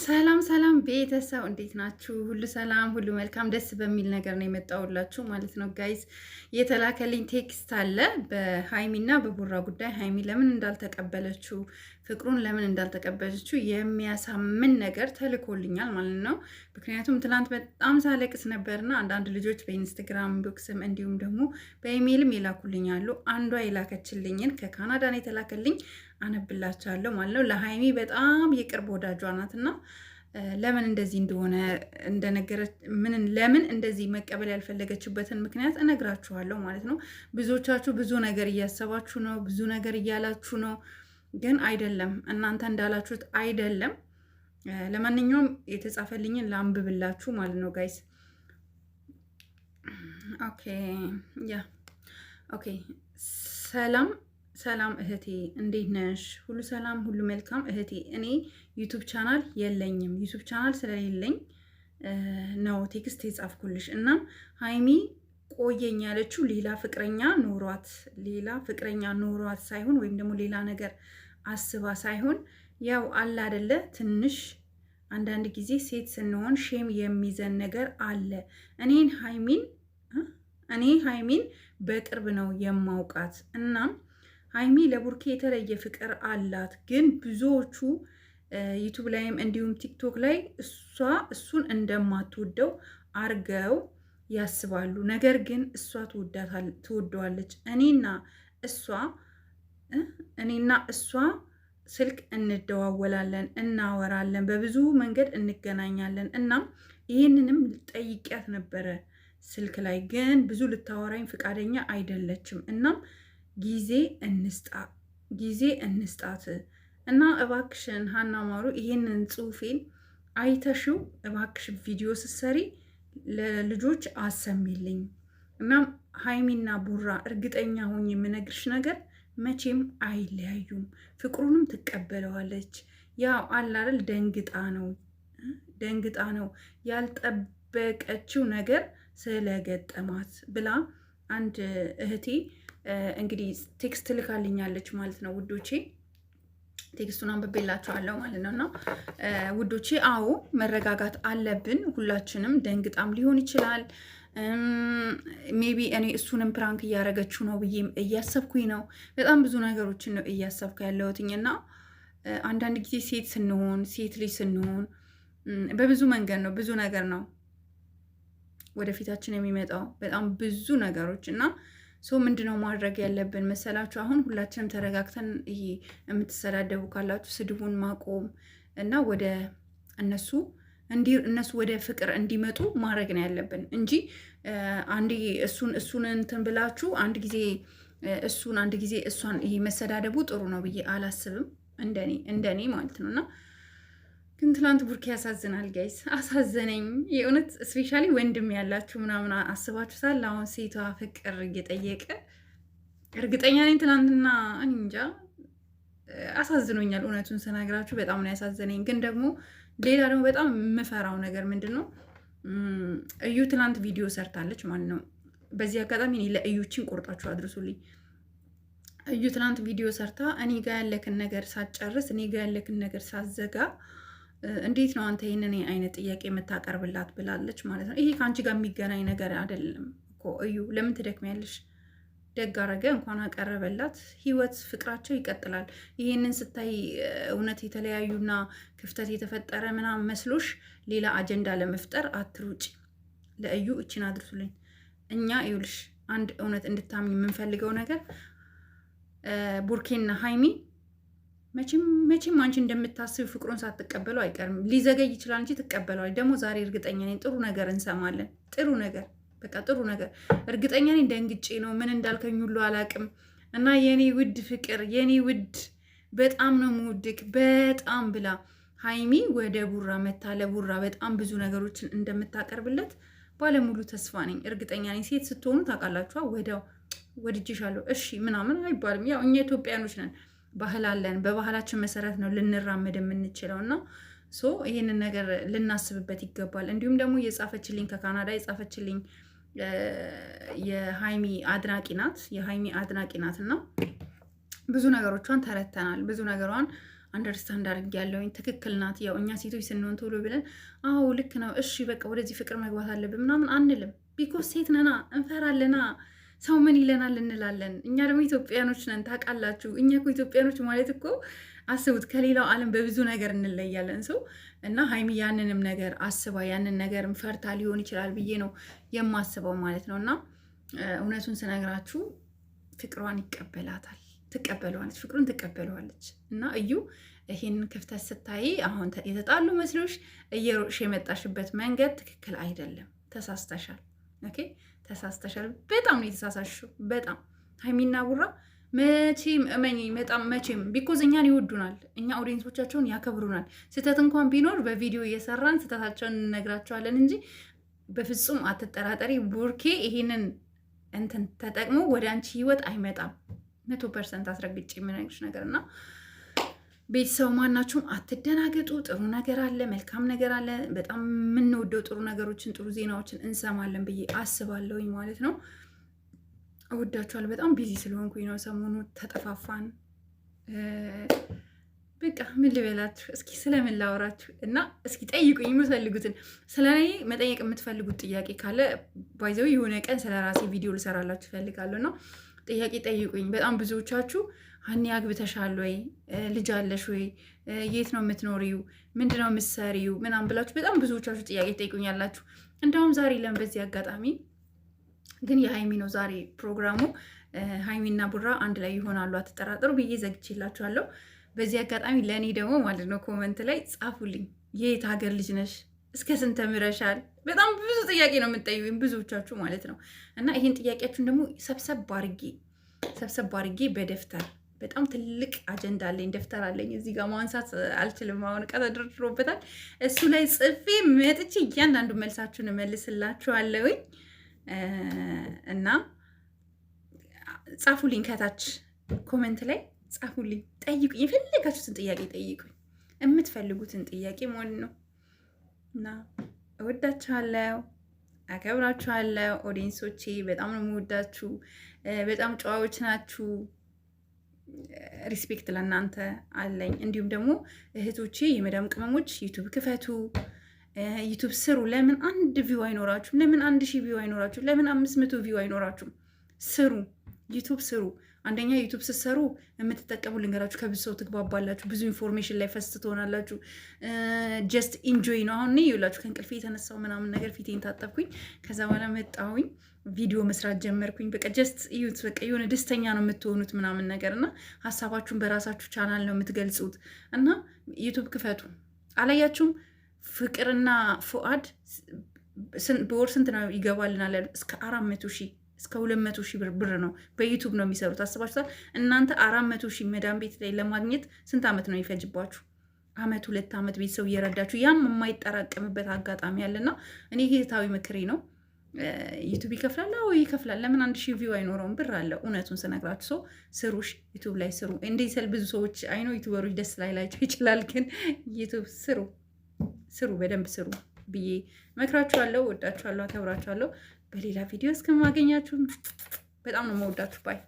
ሰላም ሰላም ቤተሰብ እንዴት ናችሁ? ሁሉ ሰላም፣ ሁሉ መልካም፣ ደስ በሚል ነገር ነው የመጣሁላችሁ ማለት ነው ጋይስ። የተላከልኝ ቴክስት አለ በሃይሚና በቡራ ጉዳይ። ሃይሚ ለምን እንዳልተቀበለችው፣ ፍቅሩን ለምን እንዳልተቀበለችው የሚያሳምን ነገር ተልኮልኛል ማለት ነው። ምክንያቱም ትናንት በጣም ሳለቅስ ነበርና አንዳንድ ልጆች በኢንስታግራም ቦክስም እንዲሁም ደግሞ በኢሜይልም ይላኩልኛሉ። አንዷ የላከችልኝን ከካናዳ ነው የተላከልኝ አነብላችኋለሁ ማለት ነው። ለሃይሚ በጣም የቅርብ ወዳጇ ናትና ለምን እንደዚህ እንደሆነ እንደነገረች ለምን እንደዚህ መቀበል ያልፈለገችበትን ምክንያት እነግራችኋለሁ ማለት ነው። ብዙዎቻችሁ ብዙ ነገር እያሰባችሁ ነው፣ ብዙ ነገር እያላችሁ ነው፣ ግን አይደለም፣ እናንተ እንዳላችሁት አይደለም። ለማንኛውም የተጻፈልኝን ላንብብላችሁ ማለት ነው ጋይስ። ኦኬ ሰላም ሰላም እህቴ እንዴት ነሽ? ሁሉ ሰላም፣ ሁሉ መልካም እህቴ። እኔ ዩቱብ ቻናል የለኝም። ዩቱብ ቻናል ስለሌለኝ ነው ቴክስት የጻፍኩልሽ። እናም ሃይሚ ቆየኝ ያለችው ሌላ ፍቅረኛ ኖሯት ሳይሆን ወይም ደግሞ ሌላ ነገር አስባ ሳይሆን ያው አለ አይደለ ትንሽ አንዳንድ ጊዜ ሴት ስንሆን ሼም የሚዘን ነገር አለ። እኔ ሃይሚን በቅርብ ነው የማውቃት። እናም ሃይሚ ለቡርኬ የተለየ ፍቅር አላት። ግን ብዙዎቹ ዩቱብ ላይም እንዲሁም ቲክቶክ ላይ እሱን እንደማትወደው አርገው ያስባሉ። ነገር ግን እሷ ትወደዋለች። እኔና እሷ ስልክ እንደዋወላለን፣ እናወራለን፣ በብዙ መንገድ እንገናኛለን። እናም ይህንንም ጠይቂያት ነበረ ስልክ ላይ፣ ግን ብዙ ልታወራኝ ፈቃደኛ አይደለችም። እናም ጊዜ እንስጣት እና እባክሽን ሀና ማሩ ይሄንን ጽሁፌን አይተሽው እባክሽን ቪዲዮ ስትሰሪ ለልጆች አሰሚልኝ። እናም ሃይሚና ቡራ እርግጠኛ ሆኜ የምነግርሽ ነገር መቼም አይለያዩም። ፍቅሩንም ትቀበለዋለች። ያው አላረል ደንግጣ ነው ያልጠበቀችው ነገር ስለገጠማት ብላ አንድ እህቴ እንግዲህ ቴክስት ልካልኛለች ማለት ነው ውዶቼ። ቴክስቱን አንብቤላችኋለሁ ማለት ነው። እና ውዶቼ አዎ መረጋጋት አለብን ሁላችንም። ደንግጣም ሊሆን ይችላል። ሜቢ እኔ እሱንም ፕራንክ እያደረገችው ነው ብዬም እያሰብኩኝ ነው። በጣም ብዙ ነገሮችን ነው እያሰብኩ ያለሁትኝ። እና አንዳንድ ጊዜ ሴት ልጅ ስንሆን በብዙ መንገድ ነው ብዙ ነገር ነው ወደፊታችን የሚመጣው በጣም ብዙ ነገሮች እና ምንድነው ማድረግ ያለብን መሰላችሁ? አሁን ሁላችንም ተረጋግተን ይሄ የምትሰዳደቡ ካላችሁ ስድቡን ማቆም እና ወደ እነሱ ወደ ፍቅር እንዲመጡ ማድረግ ነው ያለብን እንጂ አንዴ እሱን እንትን ብላችሁ አንድ ጊዜ እሷን ይሄ መሰዳደቡ ጥሩ ነው ብዬ አላስብም፣ እንደኔ ማለት ነው። እና ግን ትላንት ቡርኬ ያሳዝናል ጋይስ፣ አሳዘነኝ የእውነት። ስፔሻሊ ወንድም ያላችሁ ምናምን አስባችሁታል? አሁን ሴቷ ፍቅር እየጠየቀ እርግጠኛ ነኝ ትላንትና እንጃ አሳዝኖኛል። እውነቱን ስነግራችሁ በጣም ነው ያሳዘነኝ። ግን ደግሞ ሌላ ደግሞ በጣም የምፈራው ነገር ምንድን ነው፣ እዩ ትላንት ቪዲዮ ሰርታለች ማለት ነው። በዚህ አጋጣሚ እኔ ለእዩችን ቆርጣችሁ አድርሱልኝ። እዩ ትላንት ቪዲዮ ሰርታ እኔ ጋ ያለክን ነገር ሳትጨርስ፣ እኔ ጋ ያለክን ነገር ሳትዘጋ እንዴት ነው አንተ ይህንን አይነት ጥያቄ የምታቀርብላት ብላለች ማለት ነው። ይሄ ከአንቺ ጋር የሚገናኝ ነገር አይደለም እኮ እዩ። ለምን ትደክሚያለሽ? ደግ አረገ እንኳን አቀረበላት። ህይወት ፍቅራቸው ይቀጥላል። ይህንን ስታይ እውነት የተለያዩና ክፍተት የተፈጠረ ምናምን መስሎሽ ሌላ አጀንዳ ለመፍጠር አትሩጭ። ለእዩ እችን አድርሱልኝ። እኛ ይኸውልሽ አንድ እውነት እንድታምኝ የምንፈልገው ነገር ቡርኬና ሃይሚ መቼም አንቺ እንደምታስብ ፍቅሩን ሳትቀበሉ አይቀርም። ሊዘገይ ይችላል እንጂ ትቀበለዋል። ደግሞ ዛሬ እርግጠኛ ነኝ ጥሩ ነገር እንሰማለን። ጥሩ ነገር እርግጠኛ ነኝ። ደንግጬ ነው ምን እንዳልከኝ ሁሉ አላቅም። እና የኔ ውድ ፍቅር የኔ ውድ በጣም ነው የምወድቅ በጣም ብላ ሃይሚ ወደ ቡራ መታ ለቡራ በጣም ብዙ ነገሮችን እንደምታቀርብለት ባለሙሉ ተስፋ ነኝ። እርግጠኛ ነኝ። ሴት ስትሆኑ ታውቃላችኋ፣ ወዲያው ወድጄሻለሁ እሺ ምናምን አይባልም። ያው እኛ ኢትዮጵያኖች ነን፣ ባህል አለን። በባህላችን መሰረት ነው ልንራመድ የምንችለው እና ይህንን ነገር ልናስብበት ይገባል። እንዲሁም ደግሞ የጻፈችልኝ ከካናዳ የጻፈችልኝ የሃይሚ አድናቂ ናት እና ብዙ ነገሮቿን ተረተናል። ብዙ ነገሯን አንደርስታንድ አድርጌያለሁኝ። ትክክል ናት። ያው እኛ ሴቶች ስንሆን ቶሎ ብለን አዎ ልክ ነው፣ እሺ በቃ ወደዚህ ፍቅር መግባት አለብን ምናምን አንልም። ቢኮዝ ሴት ነና፣ እንፈራለና፣ ሰው ምን ይለናል እንላለን። እኛ ደግሞ ኢትዮጵያኖች ነን ታውቃላችሁ። እኛ እኮ ኢትዮጵያኖች ማለት እኮ አስቡት፣ ከሌላው ዓለም በብዙ ነገር እንለያለን። ሰው እና ሀይሚ ያንንም ነገር አስባ ያንን ነገር ፈርታ ሊሆን ይችላል ብዬ ነው የማስበው ማለት ነው። እና እውነቱን ስነግራችሁ ፍቅሯን ይቀበላታል፣ ትቀበለዋለች፣ ፍቅሩን ትቀበለዋለች። እና እዩ ይህንን ክፍተት ስታይ አሁን የተጣሉ መስሎሽ እየሮጥሽ የመጣሽበት መንገድ ትክክል አይደለም። ተሳስተሻል። ኦኬ ተሳስተሻል። በጣም ነው የተሳሳሽው። በጣም ሀይሚና ቡራ መቼም እመኚኝ፣ በጣም መቼም ቢኮዝ እኛን ይወዱናል፣ እኛ ኦዲየንሶቻቸውን ያከብሩናል። ስህተት እንኳን ቢኖር በቪዲዮ እየሰራን ስህተታቸውን እንነግራቸዋለን እንጂ በፍጹም አትጠራጠሪ፣ ቡርኬ ይሄንን እንትን ተጠቅሞ ወደ አንቺ ህይወት አይመጣም። 100% አስረግጬ የምነግርሽ ነገር እና ቤተሰብ ማናችሁም አትደናገጡ። ጥሩ ነገር አለ፣ መልካም ነገር አለ። በጣም የምንወደው ጥሩ ነገሮችን ጥሩ ዜናዎችን እንሰማለን ብዬ አስባለሁኝ ማለት ነው። እወዳችኋለሁ። በጣም ቢዚ ስለሆንኩኝ ነው ሰሞኑ ተጠፋፋን። በቃ ምን ልበላችሁ፣ እስኪ ስለምን ላወራችሁ እና እስኪ ጠይቁኝ የምትፈልጉትን። ስለ እኔ መጠየቅ የምትፈልጉት ጥያቄ ካለ ባይዘው የሆነ ቀን ስለ ራሴ ቪዲዮ ልሰራላችሁ እፈልጋለሁ እና ጥያቄ ጠይቁኝ። በጣም ብዙዎቻችሁ ሀኒ አግብተሻል ወይ? ልጅ አለሽ ወይ? የት ነው የምትኖሪው? ምንድነው የምትሰሪው? ምናምን ብላችሁ በጣም ብዙዎቻችሁ ጥያቄ ጠይቁኛላችሁ። እንደውም ዛሬ ለም በዚህ አጋጣሚ ግን የሀይሚ ነው ዛሬ ፕሮግራሙ። ሀይሚና ቡራ አንድ ላይ ይሆናሉ አትጠራጠሩ ብዬ ዘግቼላችኋለሁ። በዚህ አጋጣሚ ለእኔ ደግሞ ማለት ነው ኮመንት ላይ ጻፉልኝ። የት ሀገር ልጅ ነሽ? እስከ ስንት ተምረሻል? በጣም ብዙ ጥያቄ ነው የምትጠይቁኝ ብዙዎቻችሁ ማለት ነው። እና ይህን ጥያቄያችሁን ደግሞ ሰብሰብ አድርጌ በደፍተር በጣም ትልቅ አጀንዳ አለኝ፣ ደፍተር አለኝ እዚህ ጋር ማንሳት አልችልም። አሁን ዕቃ ተደርድሮበታል። እሱ ላይ ጽፌ መጥቼ እያንዳንዱ መልሳችሁን እመልስላችኋለሁኝ እና ጻፉልኝ፣ ከታች ኮመንት ላይ ጻፉልኝ፣ ጠይቁኝ፣ የፈለጋችሁትን ጥያቄ ጠይቁኝ፣ የምትፈልጉትን ጥያቄ ማለት ነው። እና እወዳችኋለሁ፣ አከብራችኋለሁ። ኦዲየንሶቼ በጣም ነው የምወዳችሁ። በጣም ጨዋዎች ናችሁ። ሪስፔክት ለእናንተ አለኝ። እንዲሁም ደግሞ እህቶቼ የመዳም ቅመሞች ዩቱብ ክፈቱ፣ ዩቱብ ስሩ። ለምን 1 ቪው አይኖራችሁ? ለምን 1000 ቪው አይኖራችሁ? ለምን 500 ቪው አይኖራችሁ? ስሩ፣ ዩቱብ ስሩ። አንደኛ ዩቱብ ስትሰሩ የምትጠቀሙ ልንገራችሁ፣ ከብዙ ሰው ትግባባላችሁ፣ ብዙ ኢንፎርሜሽን ላይ ፈስት ትሆናላችሁ። ጀስት ኢንጆይ ነው። አሁን ይኸውላችሁ ከእንቅልፌ የተነሳው ምናምን ነገር ፊቴን ታጠብኩኝ፣ ከዛ በኋላ መጣሁኝ ቪዲዮ መስራት ጀመርኩኝ። በቃ ጀስት እዩት፣ በቃ የሆነ ደስተኛ ነው የምትሆኑት ምናምን ነገር እና ሀሳባችሁን በራሳችሁ ቻናል ነው የምትገልጹት። እና ዩቱብ ክፈቱ። አላያችሁም? ፍቅርና ፉአድ በወር ስንት ነው ይገባልናል ያሉት? እስከ 400,000 እስከ 200,000 ብር ነው በዩቱብ ነው የሚሰሩት። አስባችሁታል? እናንተ 400,000 መዳን ቤት ላይ ለማግኘት ስንት ዓመት ነው ይፈጅባችሁ? 1-2 ዓመት ቤተሰብ እየረዳችሁ ያም የማይጠራቀምበት አጋጣሚ ያለና እኔ ጌታዊ ምክሬ ነው። ዩቱብ ይከፍላል? አዎ ይከፍላል። ለምን 1000 ቪው አይኖረውም? ብር አለ። እውነቱን ስነግራችሁ ሰው ስሩሽ፣ ዩቱብ ላይ ስሩ። እንደዚህ ስል ብዙ ሰዎች አይኖ ዩቱበሮች ደስ ላይላቸው ይችላል፣ ግን ዩቱብ ስሩ፣ በደንብ ስሩ ብዬ መክራችኋለሁ። ወዳችኋለሁ፣ አከብራችኋለሁ። በሌላ ቪዲዮ እስከማገኛችሁ በጣም ነው መወዳችሁ። ባይ